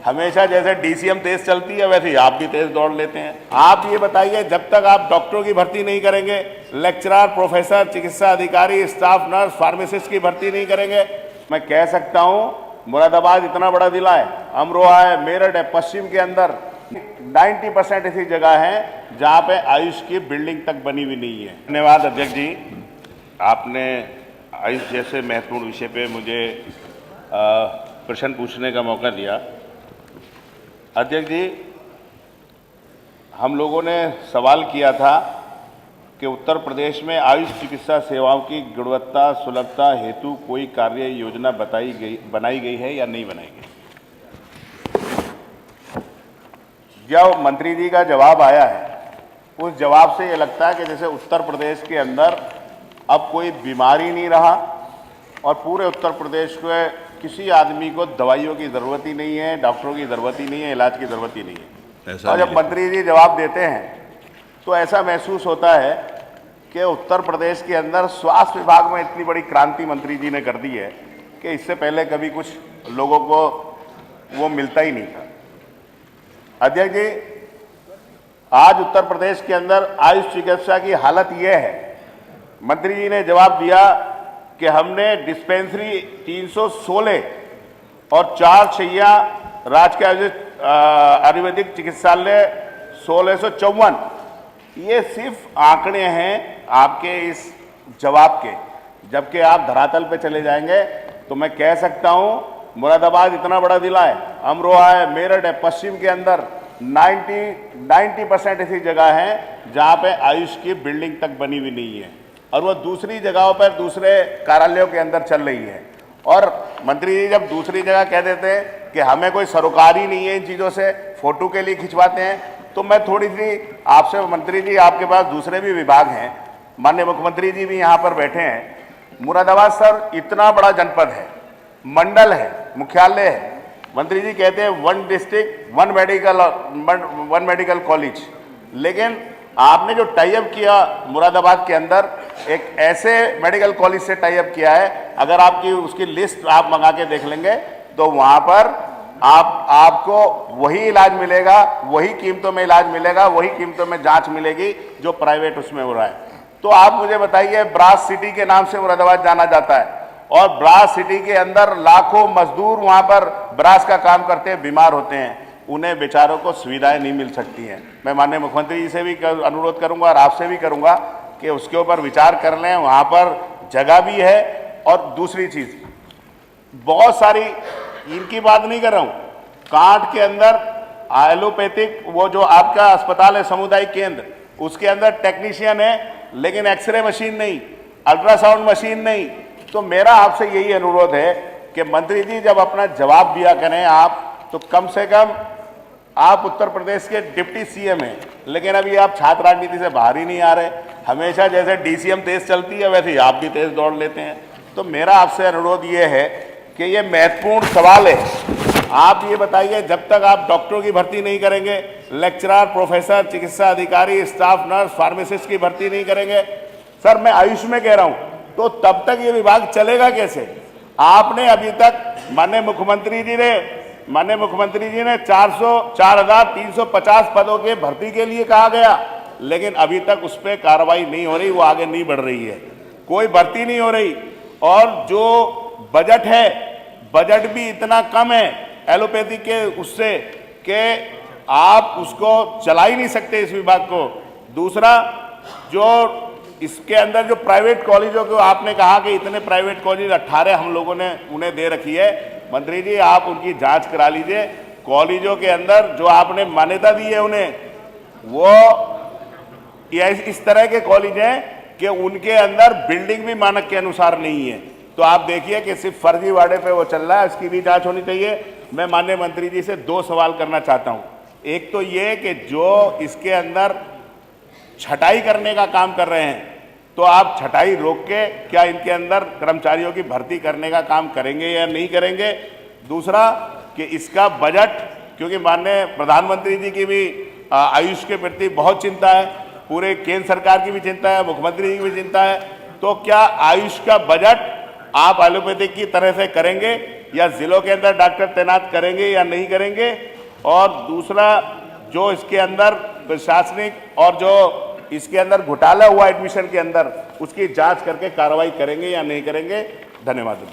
हमेशा जैसे डीसीएम तेज चलती है वैसे ही आप भी तेज दौड़ लेते हैं। आप ये बताइए, जब तक आप डॉक्टरों की भर्ती नहीं करेंगे, लेक्चरर, प्रोफेसर, चिकित्सा अधिकारी, स्टाफ नर्स, फार्मासिस्ट की भर्ती नहीं करेंगे, मैं कह सकता हूं मुरादाबाद इतना बड़ा जिला है, अमरोहा है, मेरठ है, पश्चिम के अंदर 90% ऐसी जगह है जहां पे आयुष की बिल्डिंग तक बनी हुई नहीं है। धन्यवाद अध्यक्ष जी, आपने आयुष जैसे महत्वपूर्ण विषय पे मुझे प्रश्न पूछने का मौका दिया। अध्यक्ष जी, हम लोगों ने सवाल किया था कि उत्तर प्रदेश में आयुष चिकित्सा सेवाओं की गुणवत्ता सुलभता हेतु कोई कार्य योजना बनाई गई है या नहीं बनाई गई। जब मंत्री जी का जवाब आया है, उस जवाब से ये लगता है कि जैसे उत्तर प्रदेश के अंदर अब कोई बीमारी नहीं रहा और पूरे उत्तर प्रदेश के किसी आदमी को दवाइयों की ज़रूरत ही नहीं है, डॉक्टरों की ज़रूरत ही नहीं है, इलाज की ज़रूरत ही नहीं है। और जब मंत्री जी जवाब देते हैं तो ऐसा महसूस होता है कि उत्तर प्रदेश के अंदर स्वास्थ्य विभाग में इतनी बड़ी क्रांति मंत्री जी ने कर दी है कि इससे पहले कभी कुछ लोगों को वो मिलता ही नहीं था। अध्यक्ष जी, आज उत्तर प्रदेश के अंदर आयुष चिकित्सा की हालत ये है, मंत्री जी ने जवाब दिया कि हमने डिस्पेंसरी 316 और 4 शैय्या राजकीय आयुर्वेदिक चिकित्सालय 1654, ये सिर्फ आंकड़े हैं आपके इस जवाब के। जबकि आप धरातल पे चले जाएंगे तो मैं कह सकता हूं मुरादाबाद इतना बड़ा जिला है, अमरोहा है, मेरठ है, पश्चिम के अंदर 90% ऐसी जगह है जहां पे आयुष की बिल्डिंग तक बनी हुई नहीं है और वो दूसरी जगहों पर दूसरे कार्यालयों के अंदर चल रही है। और मंत्री जी जब दूसरी जगह कह देते हैं कि हमें कोई सरोकार ही नहीं है इन चीज़ों से, फोटो के लिए खिंचवाते हैं, तो मैं थोड़ी सी आपसे, मंत्री जी आपके पास दूसरे भी विभाग हैं, माननीय मुख्यमंत्री जी भी यहाँ पर बैठे हैं। मुरादाबाद सर इतना बड़ा जनपद है, मंडल है, मुख्यालय है, मंत्री जी कहते हैं 1 डिस्ट्रिक्ट 1 मेडिकल कॉलेज, लेकिन आपने जो टाई अप किया मुरादाबाद के अंदर एक ऐसे मेडिकल कॉलेज से टाई अप किया है, अगर आपकी उसकी लिस्ट आप मंगा के देख लेंगे तो वहाँ पर आपको वही इलाज मिलेगा, वही कीमतों में इलाज मिलेगा, वही कीमतों में जांच मिलेगी जो प्राइवेट उसमें हो रहा है। तो आप मुझे बताइए, ब्रास सिटी के नाम से मुरादाबाद जाना जाता है और ब्रास सिटी के अंदर लाखों मजदूर वहां पर ब्रास का काम करते हैं, बीमार होते हैं, उन्हें बेचारों को सुविधाएं नहीं मिल सकती हैं। मैं माननीय मुख्यमंत्री जी से भी अनुरोध करूंगा और आपसे भी करूंगा कि उसके ऊपर विचार कर लें, वहां पर जगह भी है। और दूसरी चीज, बहुत सारी, इनकी बात नहीं कर रहा हूं, कांट के अंदर एलोपैथिक वो जो आपका अस्पताल है सामुदायिक केंद्र, उसके अंदर टेक्नीशियन है लेकिन एक्सरे मशीन नहीं, अल्ट्रासाउंड मशीन नहीं। तो मेरा आपसे यही अनुरोध है कि मंत्री जी जब अपना जवाब दिया करें आप, तो कम से कम आप उत्तर प्रदेश के डिप्टी सीएम हैं, लेकिन अभी आप छात्र राजनीति से बाहर ही नहीं आ रहे। हमेशा जैसे डीसीएम तेज चलती है वैसे ही आप भी तेज दौड़ लेते हैं। तो मेरा आपसे अनुरोध ये है कि ये महत्वपूर्ण सवाल है। आप ये बताइए, जब तक आप डॉक्टरों की भर्ती नहीं करेंगे, लेक्चरर, प्रोफेसर, चिकित्सा अधिकारी, स्टाफ नर्स, फार्मासिस्ट की भर्ती नहीं करेंगे, सर मैं आयुष में कह रहा हूं, तो तब तक ये विभाग चलेगा कैसे। आपने अभी तक माननीय मुख्यमंत्री जी ने 4,350 पदों के भर्ती के लिए कहा गया, लेकिन अभी तक उस पर कार्रवाई नहीं हो रही, वो आगे नहीं बढ़ रही है, कोई भर्ती नहीं हो रही। और जो बजट है, बजट भी इतना कम है एलोपैथी के उससे कि आप उसको चला ही नहीं सकते इस विभाग को। दूसरा, जो इसके अंदर जो प्राइवेट कॉलेजों को आपने कहा कि इतने प्राइवेट कॉलेज 18 हम लोगों ने उन्हें दे रखी है, मंत्री जी आप उनकी जांच करा लीजिए। कॉलेजों के अंदर जो आपने मान्यता दी है उन्हें, वो इस तरह के कॉलेज हैं कि उनके अंदर बिल्डिंग भी मानक के अनुसार नहीं है। तो आप देखिए कि सिर्फ फर्जीवाड़े पे वो चल रहा है, इसकी भी जांच होनी चाहिए। मैं माननीय मंत्री जी से 2 सवाल करना चाहता हूं। एक तो ये कि जो इसके अंदर छटाई करने का काम कर रहे हैं, तो आप छटाई रोक के क्या इनके अंदर कर्मचारियों की भर्ती करने का काम करेंगे या नहीं करेंगे। दूसरा कि इसका बजट, क्योंकि माननीय प्रधानमंत्री जी की भी आयुष के प्रति बहुत चिंता है, पूरे केंद्र सरकार की भी चिंता है, मुख्यमंत्री जी की भी चिंता है, तो क्या आयुष का बजट आप एलोपैथिक की तरह से करेंगे या जिलों के अंदर डॉक्टर तैनात करेंगे या नहीं करेंगे, और दूसरा जो इसके अंदर प्रशासनिक और जो इसके अंदर घोटाला हुआ एडमिशन के अंदर, उसकी जांच करके कार्रवाई करेंगे या नहीं करेंगे। धन्यवाद।